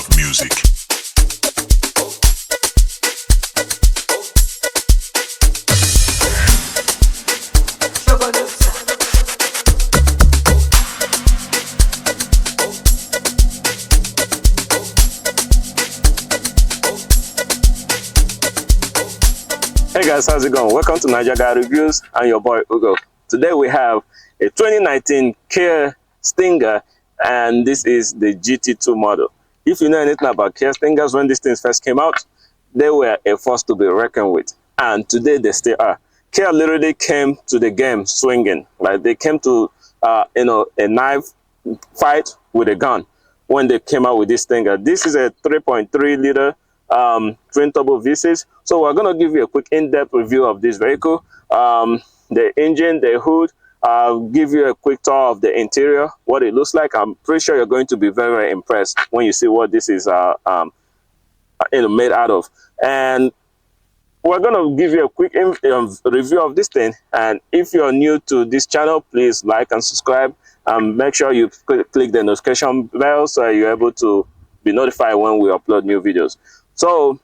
of music. Hey guys, how's it going? Welcome to Niger Guy Reviews. I'm your boy Ugo. Today we have a 2019 KIA Stinger, and this is the GT2 model. If you know anything about KIA Stingers, when these things first came out, they were a force to be reckoned with, and today they still are. KIA literally came to the game swinging. Like, they came to a knife fight with a gun when they came out with this Stinger. This is a 3.3 liter twin turbo V6. So we're going to give you a quick in-depth review of this vehicle, the engine, the hood. I'll give you a quick tour of the interior, what it looks like. I'm pretty sure you're going to be very, very impressed when you see what this is made out of. And we're going to give you a quick review of this thing. And if you're new to this channel, please like and subscribe, and make sure you click the notification bell so you're able to be notified when we upload new videos. So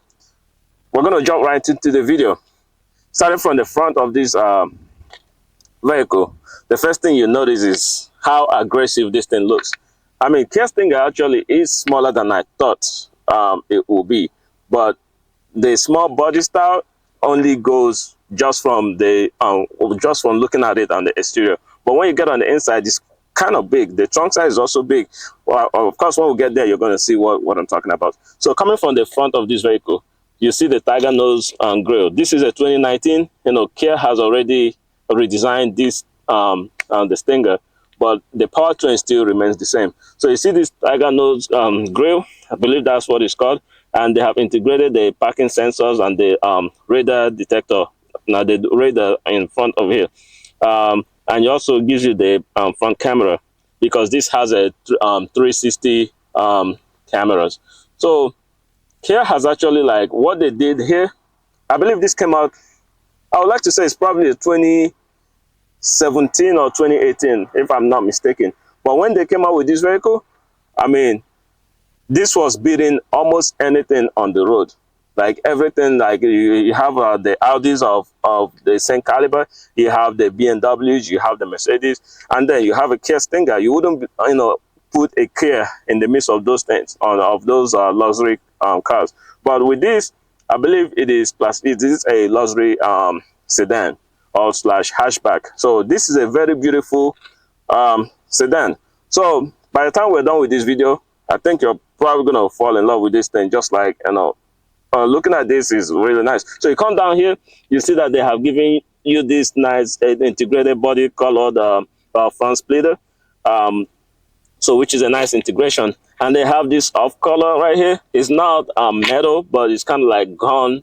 we're going to jump right into the video. Starting from the front of this vehicle, the first thing you notice is how aggressive this thing looks. I mean, KIA Stinger actually is smaller than I thought it would be, but the small body style only goes just from the just from looking at it on the exterior. But when you get on the inside, it's kind of big. The trunk size is also big. Well, of course, when we get there, you're going to see what I'm talking about. So coming from the front of this vehicle, you see the tiger nose grille. This is a 2019. KIA has already redesigned this the Stinger, but the powertrain still remains the same. So you see this tiger nose grille, I believe that's what it's called, and they have integrated the parking sensors and the radar detector. Now the radar in front of here. And it also gives you the front camera, because this has a 360 cameras. So KIA has actually, like, what they did here, I believe this came out, I would like to say it's probably 2017 or 2018, if I'm not mistaken. But when they came out with this vehicle, I mean, this was beating almost anything on the road. Like everything, like you have the Audis of the same caliber, you have the BMWs, you have the Mercedes, and then you have a KIA Stinger. You wouldn't, put a KIA in the midst of those things, of those luxury cars. But with this, I believe it is a luxury sedan or slash hatchback. So this is a very beautiful sedan. So by the time we're done with this video, I think you're probably gonna fall in love with this thing, just like looking at this is really nice. So you come down here, you see that they have given you this nice integrated body colored front splitter, so which is a nice integration. And they have this off color right here. It's not metal, but it's kind of like gone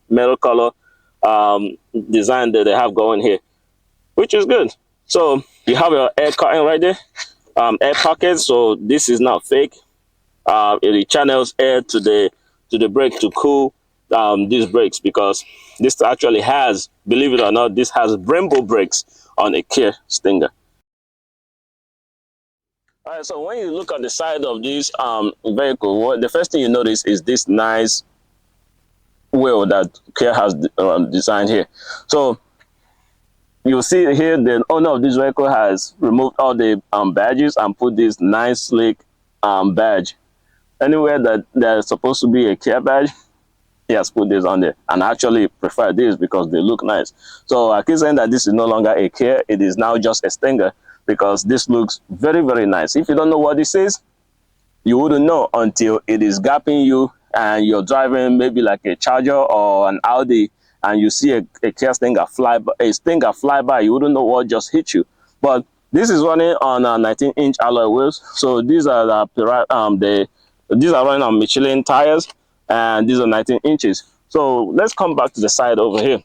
metal color design that they have going here, which is good. So you have your air curtain right there, air pocket. So this is not fake. It channels air to the brake to cool these brakes, because this actually has, believe it or not, this has Brembo brakes on a KIA Stinger. All right, so when you look on the side of this vehicle, the first thing you notice is this nice wheel that KIA has designed here. So you'll see here the owner of this vehicle has removed all the badges and put this nice slick badge. Anywhere that there's supposed to be a KIA badge, he has put this on there. And I actually prefer this because they look nice. So I keep saying that this is no longer a KIA, it is now just a Stinger, because this looks very, very nice. If you don't know what this is, you wouldn't know until it is gapping you and you're driving maybe like a Charger or an Audi, and you see a KIA Stinger fly by, you wouldn't know what just hit you. But this is running on 19-inch alloy wheels. So these are these are running on Michelin tires, and these are 19 inches. So let's come back to the side over here.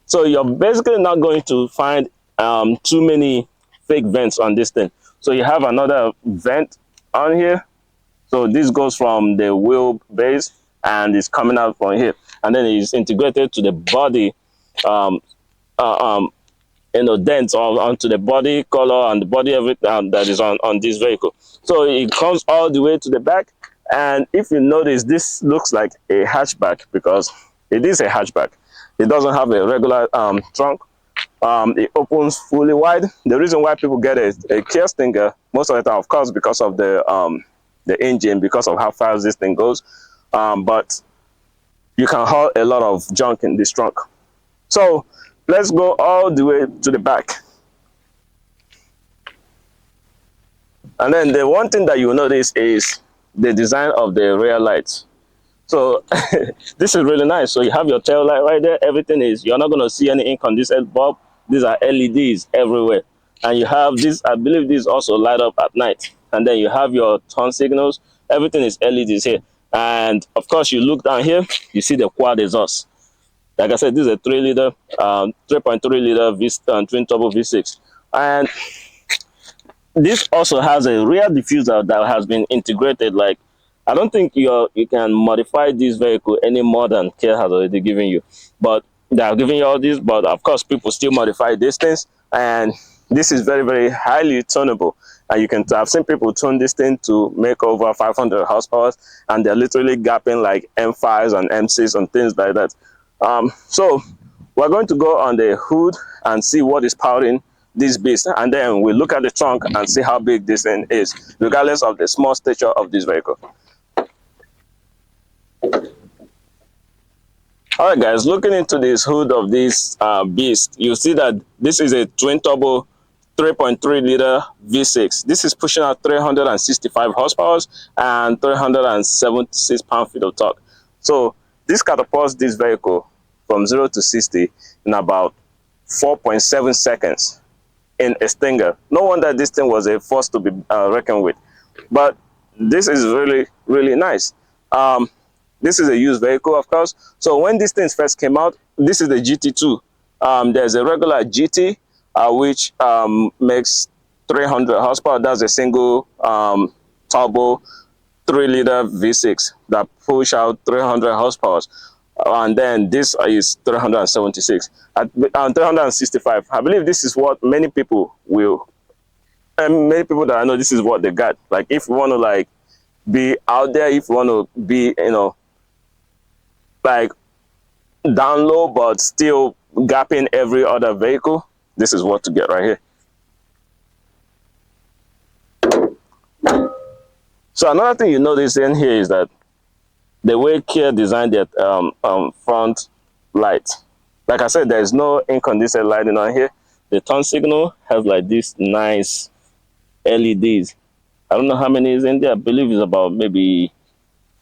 So you're basically not going to find too many fake vents on this thing. So you have another vent on here. So this goes from the wheel base and it's coming out from here. And then it's integrated to the body dents onto the body color and the body everything that is on this vehicle. So it comes all the way to the back, and if you notice, this looks like a hatchback because it is a hatchback. It doesn't have a regular trunk. It opens fully wide. The reason why people get a Kia Stinger most of the time, of course, because of the engine, because of how fast this thing goes, but you can haul a lot of junk in this trunk. So let's go all the way to the back. And then the one thing that you will notice is the design of the rear lights. So this is really nice. So you have your tail light right there. Everything is, you're not going to see any incandescent bulb. These are LEDs everywhere. And you have this, I believe these also light up at night. And then you have your turn signals. Everything is LEDs here. And of course, you look down here, you see the quad exhaust. Like I said, this is a 3-liter, 3.3-liter twin turbo V6. And this also has a rear diffuser that has been integrated. Like, I don't think you can modify this vehicle any more than Kia has already given you. But they are giving you all this, but of course people still modify these things, and this is very, very highly tunable. And you can, I've seen people tune this thing to make over 500 horsepower, and they're literally gapping like M5s and M6 and things like that. So we're going to go on the hood and see what is powering this beast, and then we look at the trunk and see how big this thing is, regardless of the small stature of this vehicle. All right, guys, looking into this hood of this beast, you see that this is a twin turbo 3.3-liter V6. This is pushing out 365 horsepower and 376 pound-feet of torque. So this catapults this vehicle from 0 to 60 in about 4.7 seconds in a Stinger. No wonder this thing was a force to be reckoned with. But this is really, really nice. This is a used vehicle, of course. So when these things first came out, this is the GT2. There's a regular GT, which makes 300 horsepower. That's a single turbo 3-liter V6 that push out 300 horsepower. And then this is 376 and 365. I believe this is what many people will, and many people that I know, this is what they got. Like, if you want to like be out there, if you want to be, like down low but still gapping every other vehicle, this is what to get right here. So another thing you notice in here is that the way Kia designed their front light. Like I said, there's no incandescent lighting on here. The turn signal has like these nice LEDs. I don't know how many is in there. I believe it's about maybe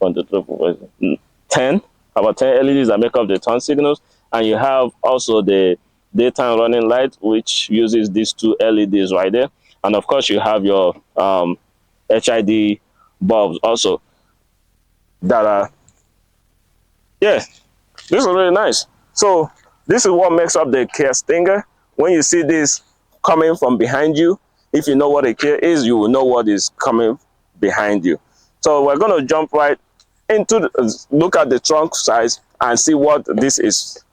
10. About 10 LEDs that make up the turn signals. And you have also the daytime running light, which uses these 2 LEDs right there. And of course, you have your HID bulbs also that are, yeah, this is really nice. So this is what makes up the Kia Stinger. When you see this coming from behind you, if you know what a Kia is, you will know what is coming behind you. So we're going to jump right into look at the trunk size and see what this is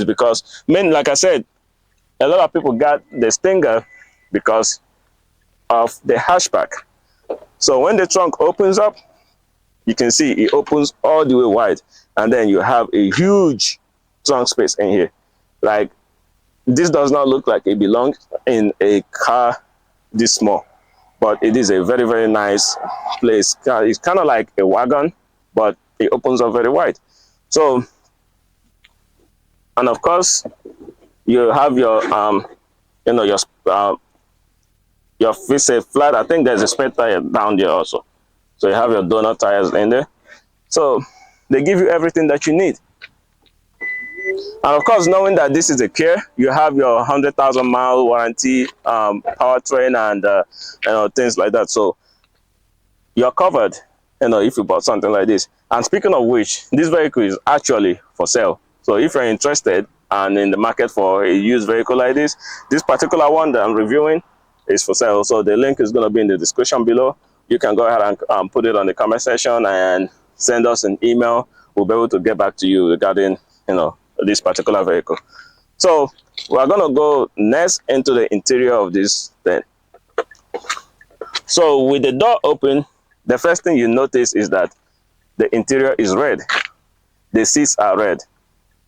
because, like I said, a lot of people got the Stinger because of the hatchback. So when the trunk opens up, you can see it opens all the way wide, and then you have a huge trunk space in here. Like, this does not look like it belongs in a car this small, but it is a very, very nice place. It's kind of like a wagon, but it opens up very wide. So, and of course, you have your your face flat. I think there's a spare tire down there also. So you have your donut tires in there. So they give you everything that you need. And of course, knowing that this is a Kia, you have your 100,000-mile warranty, powertrain, and things like that. So you're covered, if you bought something like this. And speaking of which, this vehicle is actually for sale. So if you're interested and in the market for a used vehicle like this particular one that I'm reviewing is for sale. So the link is going to be in the description below. You can go ahead and put it on the comment section and send us an email. We'll be able to get back to you regarding, this particular vehicle. So we're gonna go next into the interior of this thing. So with the door open, the first thing you notice is that the interior is red. The seats are red,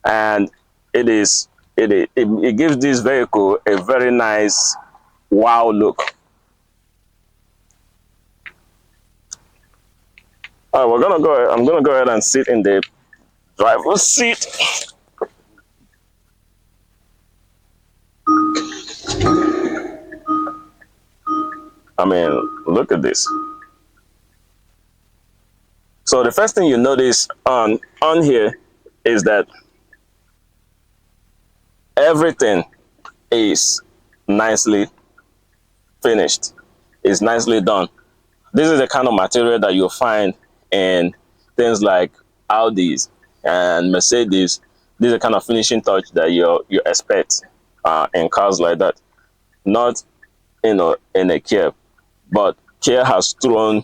and it gives this vehicle a very nice wow look. All right, we're gonna go. I'm gonna go ahead and sit in the driver's seat. I mean, look at this. So the first thing you notice on here is that everything is nicely finished. It's nicely done. This is the kind of material that you'll find in things like Audis and Mercedes. This is the kind of finishing touch that you expect in cars like that. Not, you know, in a Kia, but Kia has thrown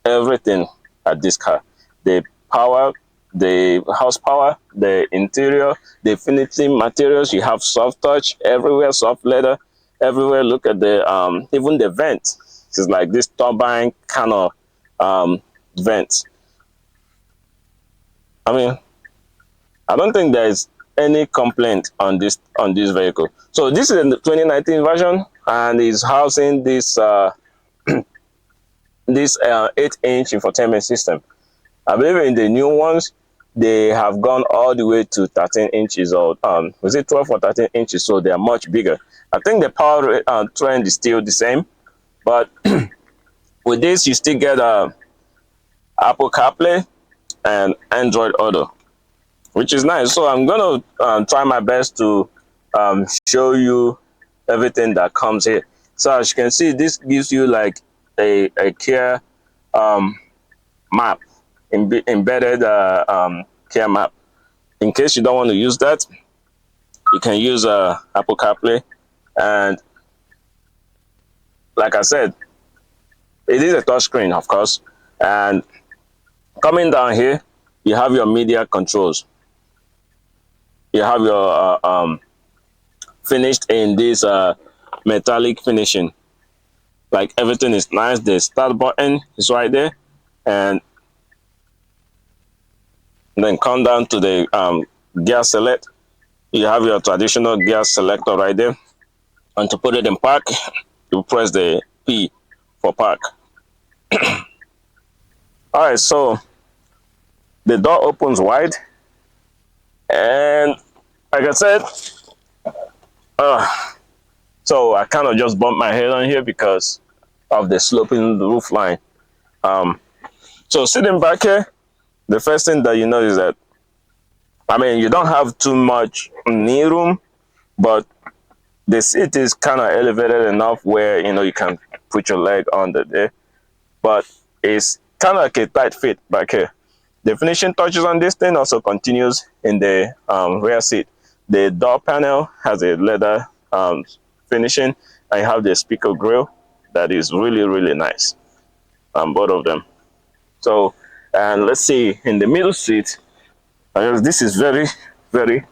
everything at this car. The power, the horsepower, the interior, the finishing materials. You have soft touch everywhere, soft leather everywhere. Look at the even the vent. It's like this turbine kind of vent. I mean, I don't think there's any complaint on this vehicle. So this is the 2019 version, and is housing this this 8-inch infotainment system. I believe in the new ones, they have gone all the way to 13 inches, or was it 12 or 13 inches? So they are much bigger. I think the power trend is still the same, but with this, you still get Apple CarPlay and Android Auto, which is nice. So I'm going to try my best to show you everything that comes here. So as you can see, this gives you like a Kia map, embedded Kia map. In case you don't want to use that, you can use Apple CarPlay. And like I said, it is a touchscreen, of course. And coming down here, you have your media controls. You have your finished in this metallic finishing. Like everything is nice. The start button is right there, and then come down to the gear select. You have your traditional gear selector right there, and to put it in park, you press the P for park. All right, so the door opens wide, and like I said, so I kind of just bumped my head on here because of the sloping roof line. So sitting back here, the first thing that you know is that, I mean, you don't have too much knee room, but the seat is kind of elevated enough where, you know, you can put your leg under there, but it's kind of like a tight fit back here. The finishing touches on this thing also continues in the rear seat. The door panel has a leather finishing. I have the speaker grill that is really, really nice, both of them. So, and let's see, in the middle seat, this is very, very,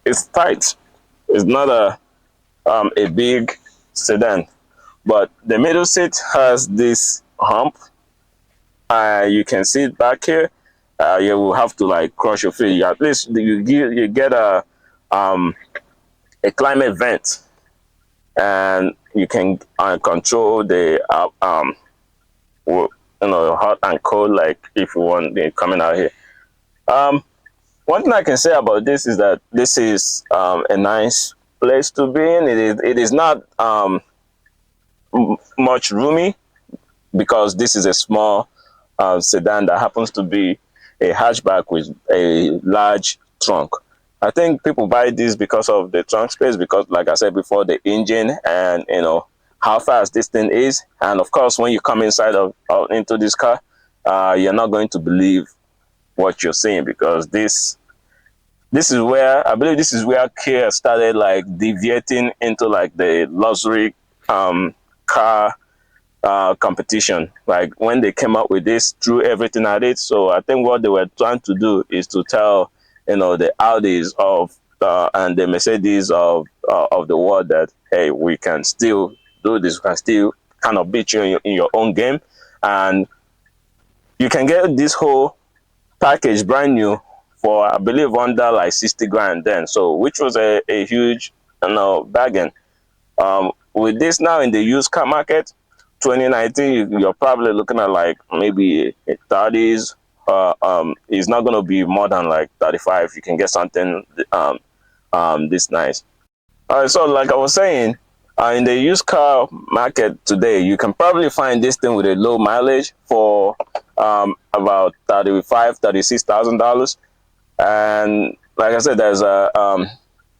it's tight. It's not a big sedan, but the middle seat has this hump. You can see it back here. You will have to like crush your feet. At least you get a climate vent, and you can control the hot and cold, like if you want it coming out here. One thing I can say about this is that this is a nice place to be in. It is not much roomy, because this is a small sedan that happens to be a hatchback with a large trunk. I think people buy this because of the trunk space, because like I said before, the engine and, you know, how fast this thing is. And of course, when you come inside into this car, you're not going to believe what you're seeing, because this is where, I believe this is where Kia started like deviating into like the luxury car competition. Like when they came up with this, threw everything at it. So I think what they were trying to do is to tell, you know, the Audis of and the Mercedes of the world, that hey, we can still do this, we can still kind of beat you in your own game. And you can get this whole package brand new for, I believe, under like 60 grand then, so which was a huge, bargain. With this now in the used car market, 2019, you're probably looking at like maybe 30s. It's not going to be more than like 35. You can get something this nice. All right, so like I was saying, in the used car market today, you can probably find this thing with a low mileage for about $36,000. And like I said, there's the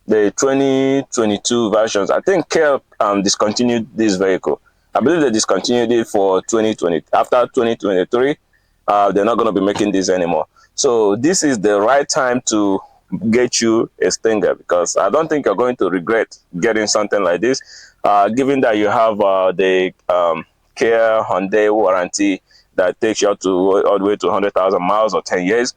2022 versions. I think KIA discontinued this vehicle. I believe they discontinued it for 2020. After 2023, they're not going to be making this anymore. So this is the right time to get you a Stinger, because I don't think you're going to regret getting something like this, given that you have the Kia Hyundai warranty that takes you up to all the way to 100,000 miles or 10 years.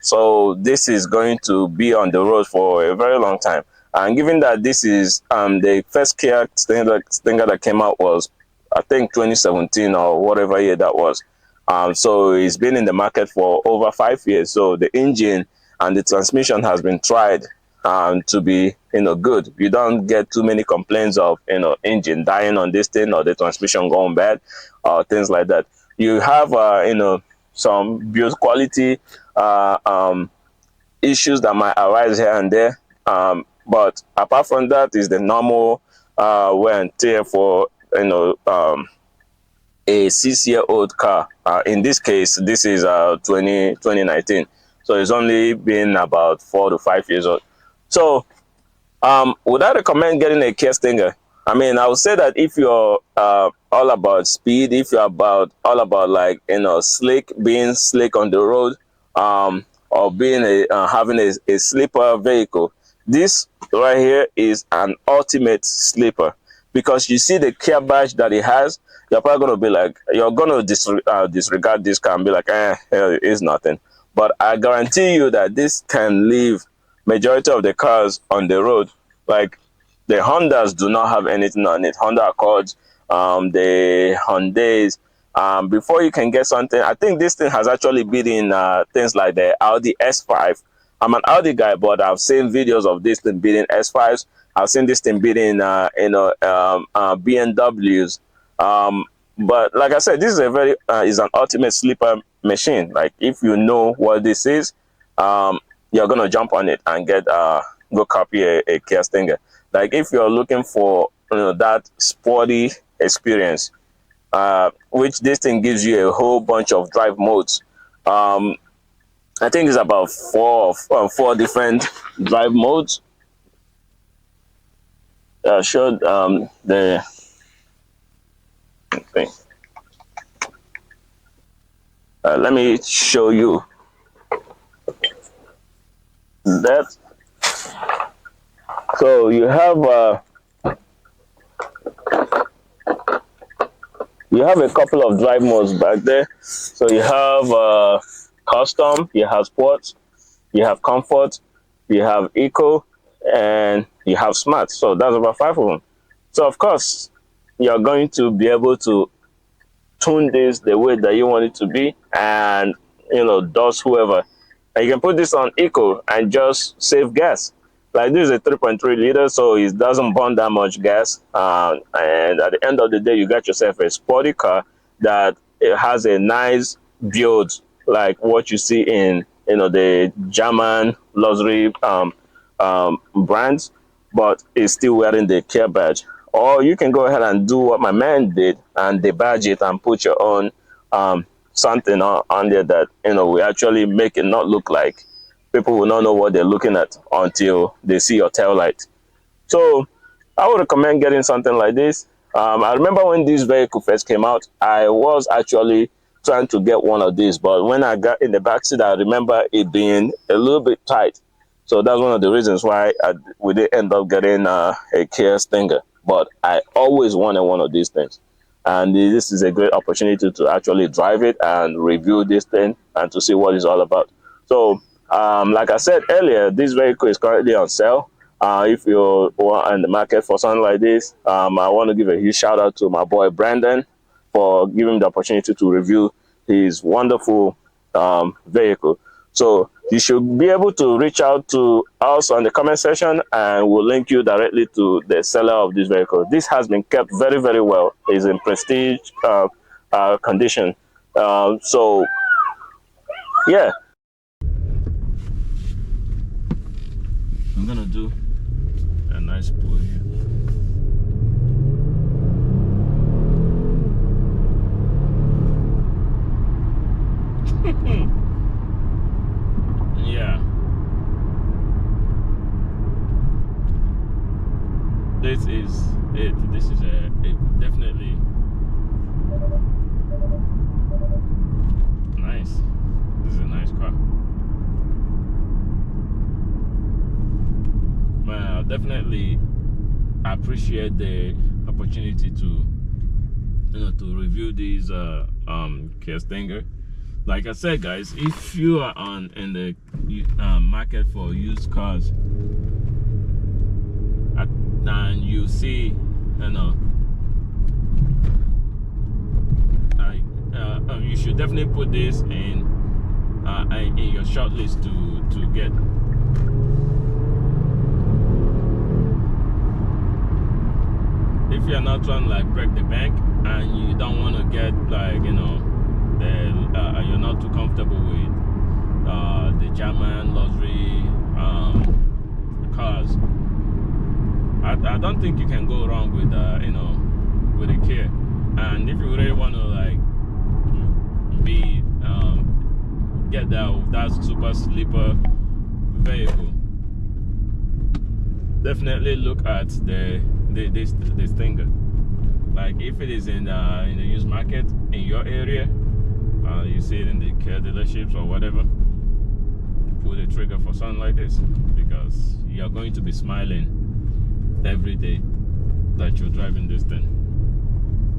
So this is going to be on the road for a very long time. And given that this is the first Kia Stinger that came out was, I think, 2017 or whatever year that was. So it's been in the market for over 5 years. So the engine and the transmission has been tried to be, good. You don't get too many complaints of, engine dying on this thing or the transmission going bad or things like that. You have, some build quality issues that might arise here and there. But apart from that, is the normal wear and tear for, a 6-year-old car. In this case, this is 2019, so it's only been about 4 to 5 years old. So would I recommend getting a Kia Stinger? I mean, I would say that if you're all about speed, if you're all about like, being slick on the road, or being having a sleeper vehicle, this right here is an ultimate sleeper, because you see the Kia badge that it has. You're probably going to be like, you're going to disregard this car and be like, it's nothing. But I guarantee you that this can leave majority of the cars on the road. Like the Hondas do not have anything on it. Honda Accords, the Hyundais. Before you can get something, I think this thing has actually been in things like the Audi S5. I'm an Audi guy, but I've seen videos of this thing beating S5s. I've seen this thing beating, BMWs. But like I said, this is is an ultimate sleeper machine. Like if you know what this is, you're gonna jump on it and get go copy a Kia Stinger. Like if you're looking for that sporty experience, which this thing gives you a whole bunch of drive modes. I think it's about four different drive modes. Showed the thing. Let me show you that. So you have a couple of drive modes back there. So you have custom, you have sports, you have comfort, you have eco, and you have smart. So that's about 5 of them. So of course you're going to be able to tune this the way that you want it to be, and dust whoever. And you can put this on eco and just save gas. Like this is a 3.3 liter, so it doesn't burn that much gas. And at the end of the day, you got yourself a sporty car that it has a nice build, like what you see in the German luxury brands, but it's still wearing the Kia badge. Or you can go ahead and do what my man did and debadge it and put your own something on there that we actually make it not look like. People will not know what they're looking at until they see your tail light. So I would recommend getting something like this. I remember when this vehicle first came out, I was actually trying to get one of these, but when I got in the backseat, I remember it being a little bit tight. So that's one of the reasons why we did end up getting a Kia Stinger. But I always wanted one of these things, and this is a great opportunity to actually drive it and review this thing and to see what it's all about. So Like I said earlier, this vehicle is currently on sale. If you're in the market for something like this, I want to give a huge shout out to my boy Brandon for giving me the opportunity to review his wonderful vehicle. So you should be able to reach out to us on the comment section, and we'll link you directly to the seller of this vehicle. This has been kept very, very well. It's in prestige condition. So yeah, I'm gonna do a nice pull here. Yeah, this is it. This is a definitely nice. This is a nice car. I definitely appreciate the opportunity to to review these KIA Stinger. Like I said, guys, if you are in the market for used cars and you see you should definitely put this in your short list to get. If you're not trying to like break the bank and you don't want to get like you're not too comfortable with the German luxury cars, I don't think you can go wrong with with a Kia. And if you really want to like get that super sleeper vehicle, definitely look at the Stinger. Like if it is in the used market in your area, you see it in the Kia dealerships or whatever, pull the trigger for something like this, because you're going to be smiling every day that you're driving this thing.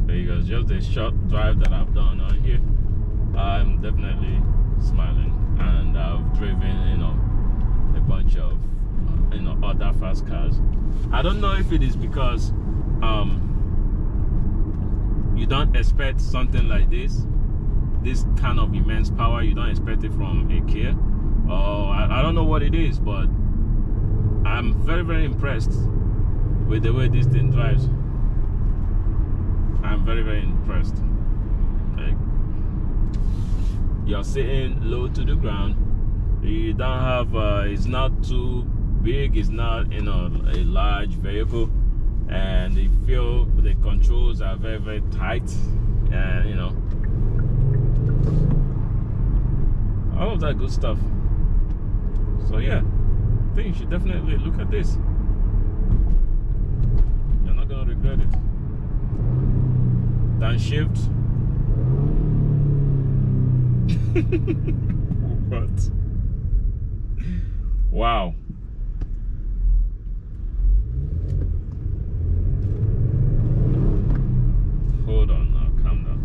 Because just the short drive that I've done on here, I'm definitely smiling. And I've driven a bunch of other fast cars. I don't know if it is because you don't expect something like this kind of immense power. You don't expect it from a Kia, or I don't know what it is, but I'm very, very impressed with the way this thing drives. I'm very, very impressed. Like, you're sitting low to the ground. You don't have it's not too big, it's not a large vehicle, and you feel the controls are very, very tight, and all of that good stuff. So yeah, I think you should definitely look at this. You're not gonna regret it. Downshift. What? Wow. Hold on now, calm down.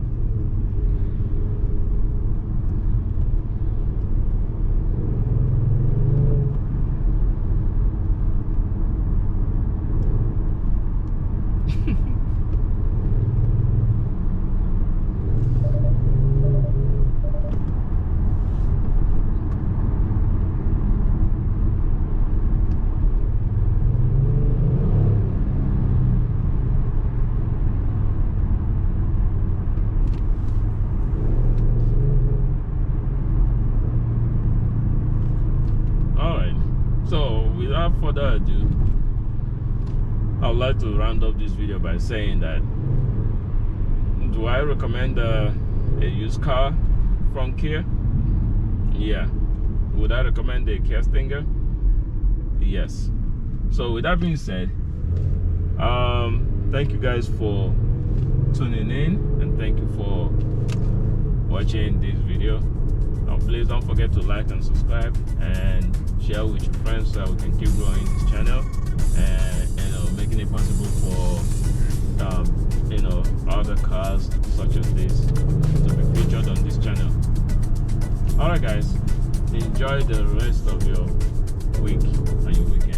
Without further ado, I would like to round up this video by saying that, do I recommend a used car from Kia? Yeah. Would I recommend a KIA Stinger? Yes. So with that being said, thank you guys for tuning in, and thank you for watching this video. Please don't forget to like and subscribe and share with your friends so that we can keep growing this channel and making it possible for other cars such as this to be featured on this channel. Alright guys, Enjoy the rest of your week and your weekend.